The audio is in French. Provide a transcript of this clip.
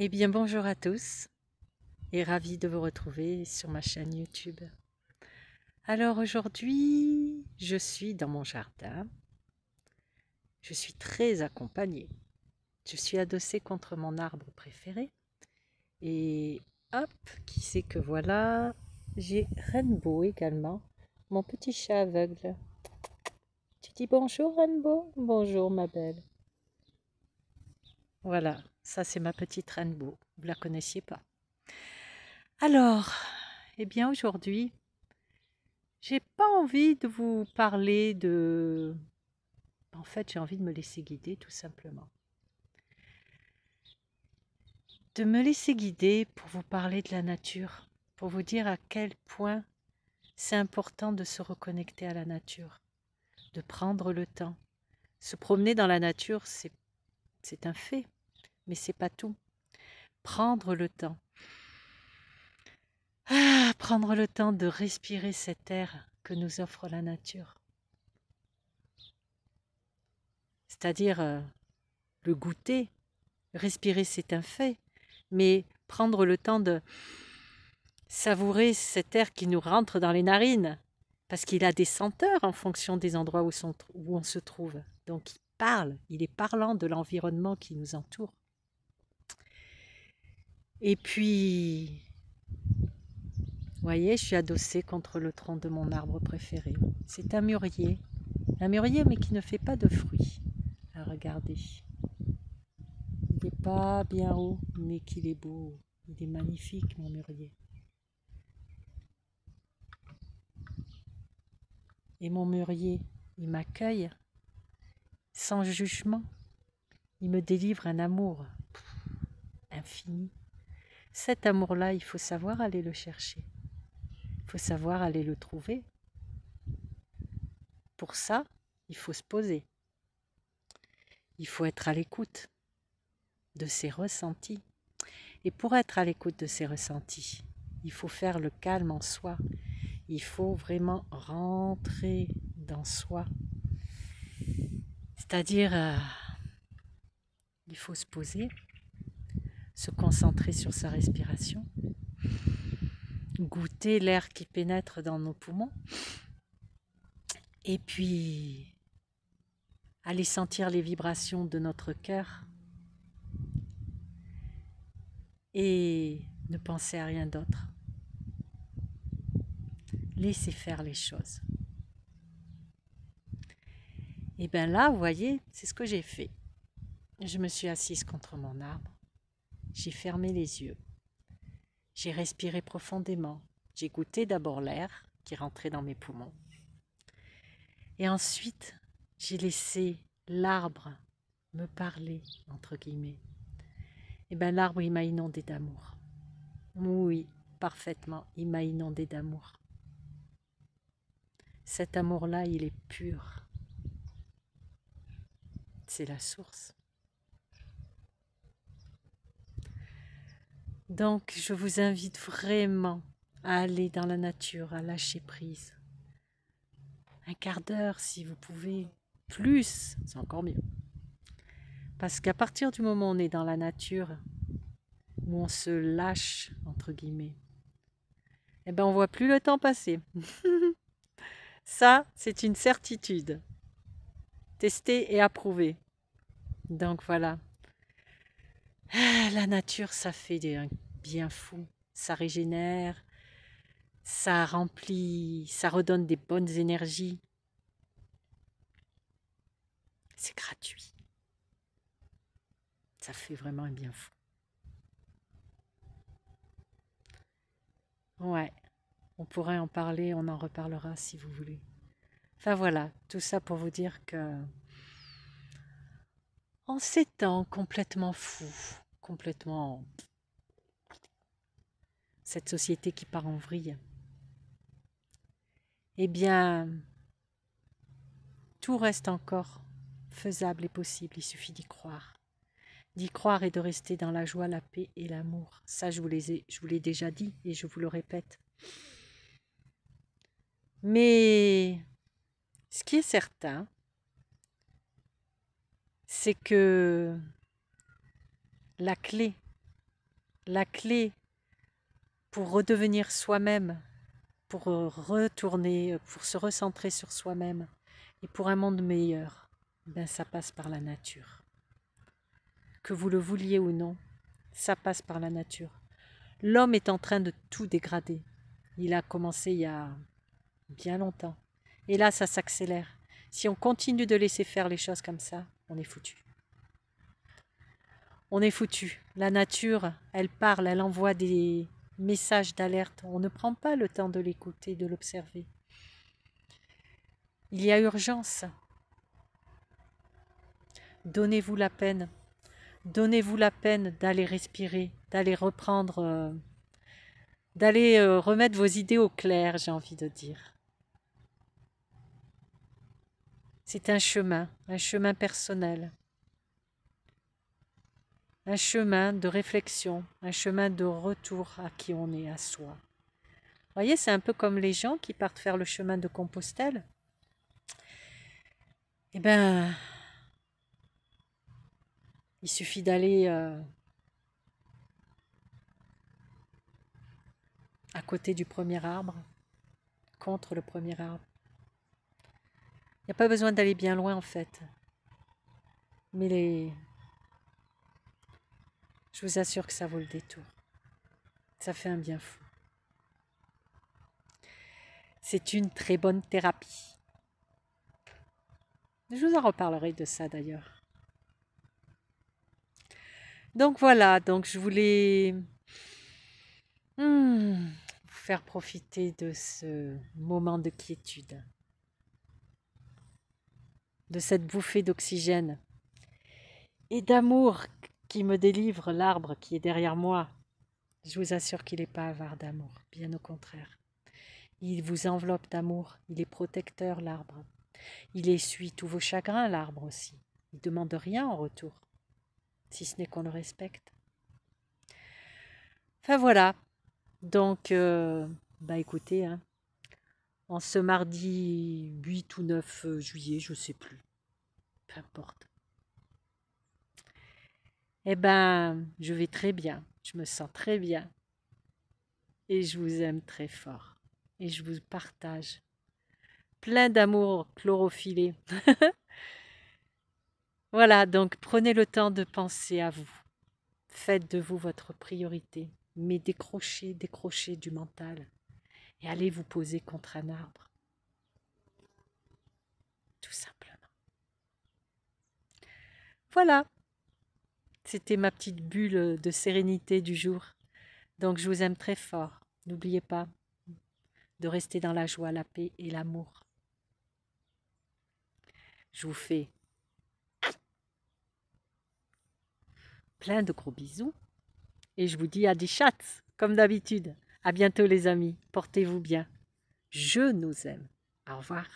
Eh bien, bonjour à tous et ravi de vous retrouver sur ma chaîne YouTube. Alors aujourd'hui, je suis dans mon jardin. Je suis très accompagnée. Je suis adossée contre mon arbre préféré. Et hop, qui sait que voilà, j'ai Rainbow également, mon petit chat aveugle. Tu dis bonjour Rainbow? Bonjour ma belle. Voilà, ça c'est ma petite Rainbow. Vous la connaissiez pas. Alors, eh bien aujourd'hui, j'ai pas envie de vous parler de... En fait, j'ai envie de me laisser guider, tout simplement. De me laisser guider pour vous parler de la nature, pour vous dire à quel point c'est important de se reconnecter à la nature, de prendre le temps. Se promener dans la nature, c'est un fait, mais c'est pas tout. Prendre le temps. Prendre le temps de respirer cet air que nous offre la nature. C'est-à-dire le goûter. Respirer, c'est un fait, mais prendre le temps de savourer cet air qui nous rentre dans les narines, parce qu'il a des senteurs en fonction des endroits où on se trouve. Donc il parle, il est parlant de l'environnement qui nous entoure. Et puis, vous voyez, je suis adossée contre le tronc de mon arbre préféré. C'est un mûrier mais qui ne fait pas de fruits. Ah, regardez, il n'est pas bien haut, mais qu'il est beau. Il est magnifique, mon mûrier. Et mon mûrier, il m'accueille sans jugement. Il me délivre un amour infini. Cet amour-là, il faut savoir aller le chercher. Il faut savoir aller le trouver. Pour ça, il faut se poser. Il faut être à l'écoute de ses ressentis. Et pour être à l'écoute de ses ressentis, il faut faire le calme en soi. Il faut vraiment rentrer dans soi. C'est-à-dire, il faut se poser, se concentrer sur sa respiration, goûter l'air qui pénètre dans nos poumons, et puis aller sentir les vibrations de notre cœur et ne penser à rien d'autre. Laisser faire les choses. Et bien là, vous voyez, c'est ce que j'ai fait. Je me suis assise contre mon arbre, j'ai fermé les yeux, j'ai respiré profondément, j'ai goûté d'abord l'air qui rentrait dans mes poumons. Et ensuite, j'ai laissé l'arbre me parler, entre guillemets. Et bien l'arbre, il m'a inondé d'amour. Oui, parfaitement, il m'a inondé d'amour. Cet amour-là, il est pur. C'est la source. Donc, je vous invite vraiment à aller dans la nature, à lâcher prise. Un quart d'heure, si vous pouvez. Plus, c'est encore mieux. Parce qu'à partir du moment où on est dans la nature, où on se lâche, entre guillemets, eh ben on voit plus le temps passer. Ça, c'est une certitude. Testé et approuvé. Donc voilà. La nature, ça fait un bien fou. Ça régénère, ça remplit, ça redonne des bonnes énergies. C'est gratuit. Ça fait vraiment un bien fou. Ouais, on pourrait en parler, on en reparlera si vous voulez. Enfin voilà, tout ça pour vous dire que en ces temps complètement fous, complètement cette société qui part en vrille, eh bien, tout reste encore faisable et possible, il suffit d'y croire. D'y croire et de rester dans la joie, la paix et l'amour. Ça, je vous l'ai déjà dit et je vous le répète. Mais ce qui est certain, c'est que la clé la clé pour redevenir soi-même, pour retourner, pour se recentrer sur soi-même et pour un monde meilleur, ben ça passe par la nature. Que vous le vouliez ou non, ça passe par la nature. L'homme est en train de tout dégrader. Il a commencé il y a bien longtemps. Et là, ça s'accélère. Si on continue de laisser faire les choses comme ça, on est foutu. On est foutu. La nature, elle parle, elle envoie des messages d'alerte. On ne prend pas le temps de l'écouter, de l'observer. Il y a urgence. Donnez-vous la peine. Donnez-vous la peine d'aller respirer, d'aller reprendre, d'aller remettre vos idées au clair, j'ai envie de dire. C'est un chemin personnel, un chemin de réflexion, un chemin de retour à qui on est, à soi. Vous voyez, c'est un peu comme les gens qui partent faire le chemin de Compostelle. Eh bien, il suffit d'aller à côté du premier arbre, contre le premier arbre. Il n'y a pas besoin d'aller bien loin en fait. Mais je vous assure que ça vaut le détour. Ça fait un bien fou. C'est une très bonne thérapie. Je vous en reparlerai de ça d'ailleurs. Donc voilà, donc je voulais vous faire profiter de ce moment de quiétude, de cette bouffée d'oxygène et d'amour qui me délivre l'arbre qui est derrière moi. Je vous assure qu'il n'est pas avare d'amour, bien au contraire. Il vous enveloppe d'amour, il est protecteur l'arbre. Il essuie tous vos chagrins l'arbre aussi. Il ne demande rien en retour, si ce n'est qu'on le respecte. Enfin voilà, donc écoutez, hein, en ce mardi 8 ou 9 juillet, je ne sais plus, peu importe. Eh ben, je vais très bien, je me sens très bien et je vous aime très fort et je vous partage plein d'amour chlorophyllé. Voilà, donc prenez le temps de penser à vous. Faites de vous votre priorité, mais décrochez du mental et allez vous poser contre un arbre. Tout simplement. Voilà, c'était ma petite bulle de sérénité du jour. Donc je vous aime très fort. N'oubliez pas de rester dans la joie, la paix et l'amour. Je vous fais plein de gros bisous et je vous dis à des chats, comme d'habitude. À bientôt les amis, portez-vous bien. Je nous aime. Au revoir.